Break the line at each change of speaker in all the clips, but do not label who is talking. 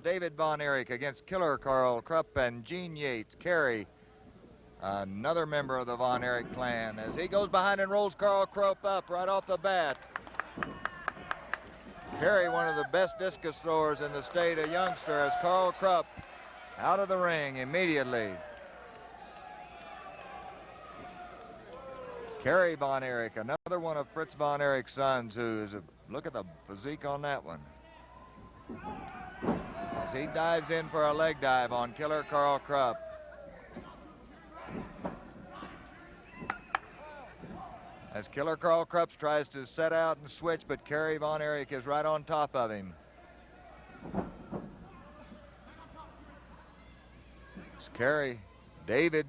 David Von Erich against Killer Carl Krupp and Gene Yates. Kerry, another member of the Von Erich clan, as he goes behind and rolls Carl Krupp up right off the bat. Kerry, one of the best discus throwers in the state, a youngster, as Carl Krupp out of the ring immediately. Kerry Von Erich, another one of Fritz Von Erich's sons, who's look at the physique on that one. As he dives in for a leg dive on Killer Carl Krupp. As Killer Carl Krupp tries to set out and switch, but Kerry Von Erich is right on top of him. As Kerry, David,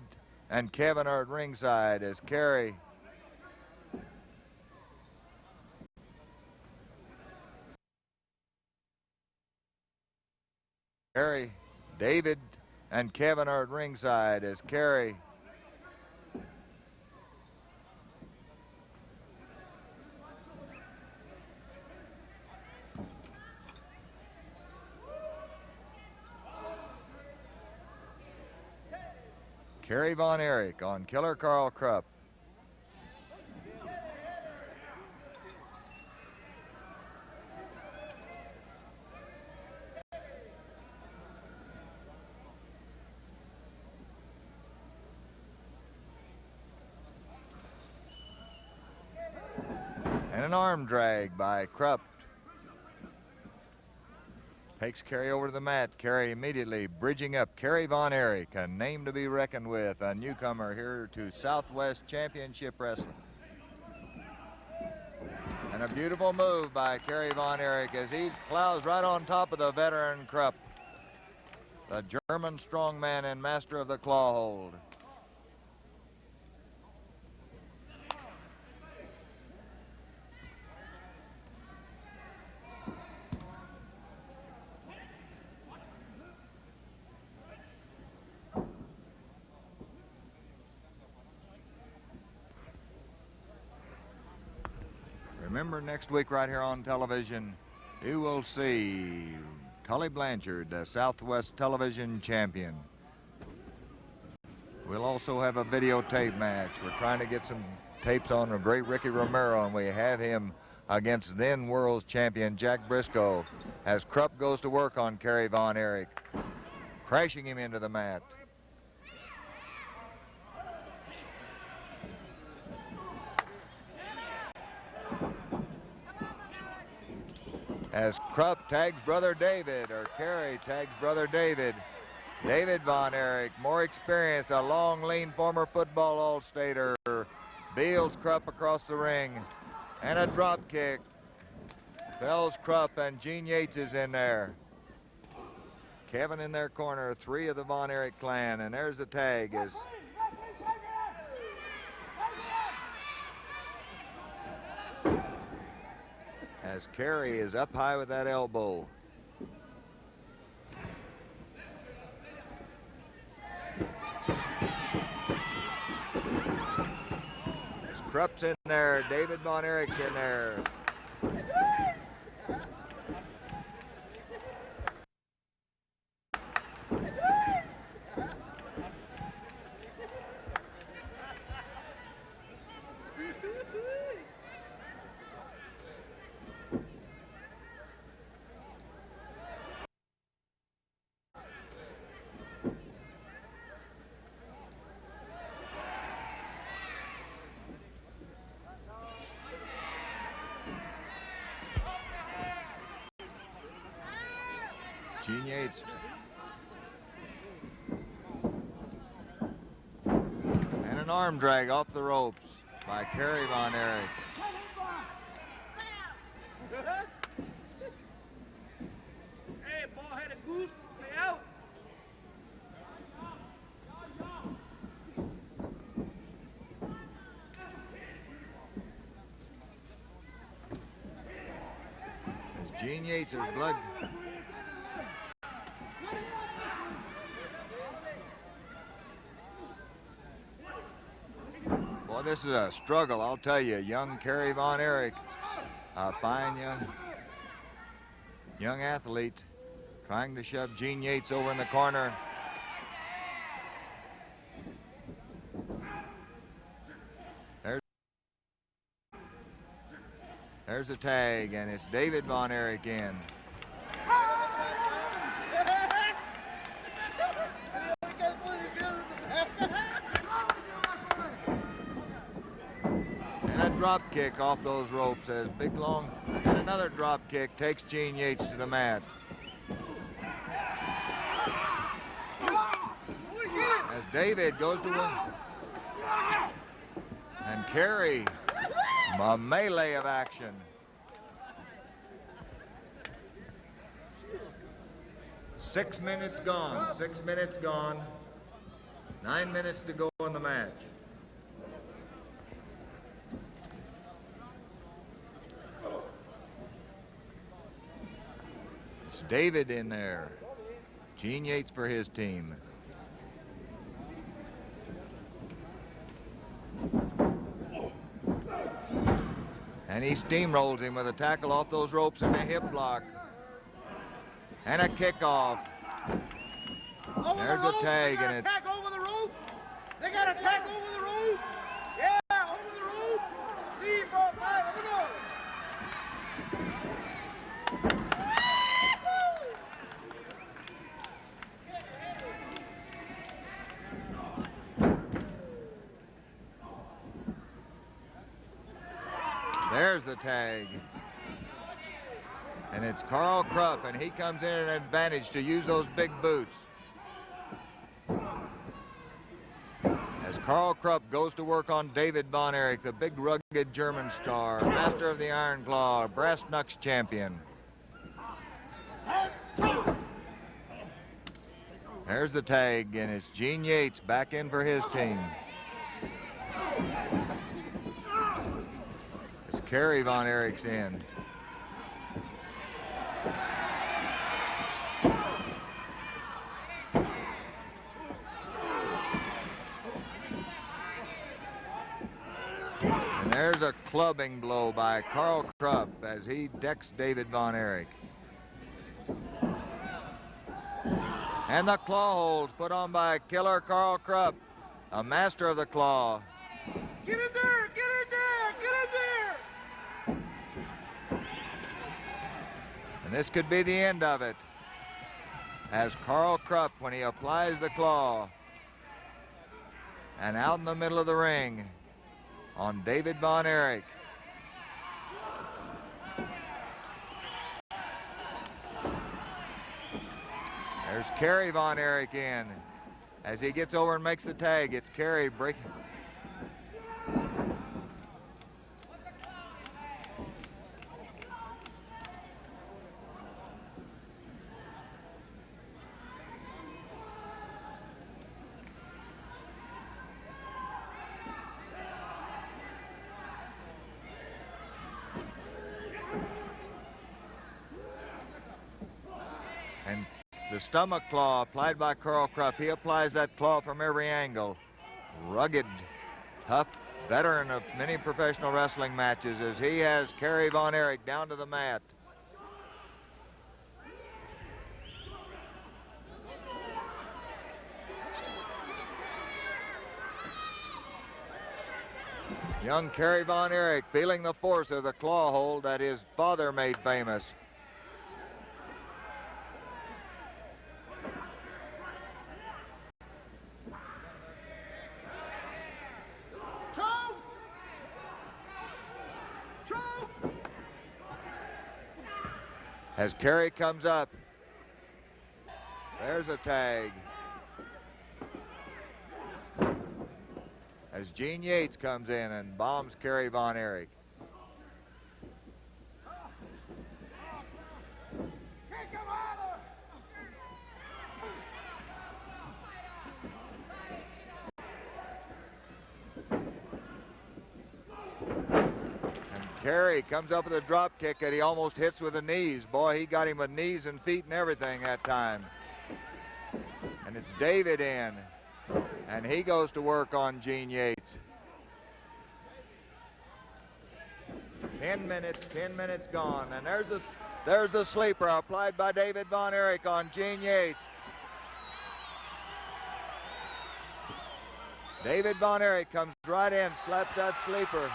and Kevin are at ringside as Kerry David, and Kevin are at ringside as Kerry Von Erich on Killer Carl Krupp. And an arm drag by Krupp. Takes Kerry over to the mat. Kerry immediately bridging up. Kerry Von Erich, a name to be reckoned with, a newcomer here to Southwest Championship Wrestling. And a beautiful move by Kerry Von Erich as he plows right on top of the veteran Krupp, the German strongman and master of the claw hold. Remember, next week right here on television, you will see Tully Blanchard, the Southwest Television Champion. We'll also have a videotape match. We're trying to get some tapes on the great Ricky Romero, and we have him against then World's Champion Jack Briscoe as Krupp goes to work on Kerry Von Erich, crashing him into the mat. As Krupp tags brother David, or Kerry tags brother David. David Von Erich, more experienced, a long, lean former football All-Stater, Beals Krupp across the ring, and a drop kick. Fells Krupp, and Gene Yates is in there. Kevin in their corner, three of the Von Erich clan, and there's the tag as Kerry is up high with that elbow. As Krupp's in there, David Von Erich's in there. Gene Yates. And an arm drag off the ropes by Kerry Von Erich.
Hey, ball-headed goose, stay out.
As Gene Yates is blood. Boy, this is a struggle, I'll tell you. Young Kerry Von Erich, a fine young athlete. trying to shove Gene Yates over in the corner. There's a tag, and it's David Von Erich in. And a drop kick off those ropes as Big Long, and another drop kick takes Gene Yates to the mat. As David goes to win. And Kerry, a melee of action. Six minutes gone, 6 minutes gone. 9 minutes to go in the match. It's David in there. Gene Yates for his team. And he steamrolls him with a tackle off those ropes and a hip block. And a kickoff. There's a tag, and it's...
Tag over the rope. They got a tag over the rope. Yeah, over the rope. 3, 4, 5, over the rope.
There's the tag. And it's Carl Krupp, and he comes in at an advantage to use those big boots. As Carl Krupp goes to work on David Von Erich, the big rugged German star, master of the Iron Claw, brass knucks champion. There's the tag, and it's Gene Yates back in for his team. As Kerry Von Erich's in. And there's a clubbing blow by Carl Krupp as he decks David Von Erich. And the claw holds put on by killer Carl Krupp, a master of the claw.
Get in there, get in there, get in there.
And this could be the end of it. As Carl Krupp, when he applies the claw, and out in the middle of the ring on David Von Erich. There's Kerry Von Erich in. As he gets over and makes the tag, it's Kerry breaking. And the stomach claw applied by Carl Krupp. He applies that claw from every angle. Rugged, tough veteran of many professional wrestling matches as he has Kerry Von Erich down to the mat. Young Kerry Von Erich feeling the force of the claw hold that his father made famous. As Kerry comes up, there's a tag. As Gene Yates comes in and bombs Kerry Von Erich. Kerry comes up with a drop kick that he almost hits with the knees. Boy, he got him with knees and feet and everything that time. And it's David in. And he goes to work on Gene Yates. 10 minutes gone. And there's There's the sleeper applied by David Von Erich on Gene Yates. David Von Erich comes right in, slaps that sleeper.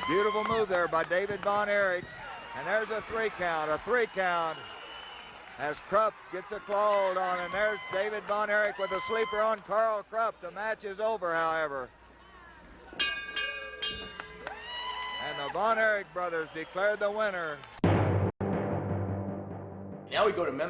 Beautiful move there by David Von Erich. And there's a 3 count, as Krupp gets a claw hold on, and there's David Von Erich with a sleeper on Carl Krupp. The match is over, however. And the Von Erich brothers declared the winner.
Now we go to Memphis.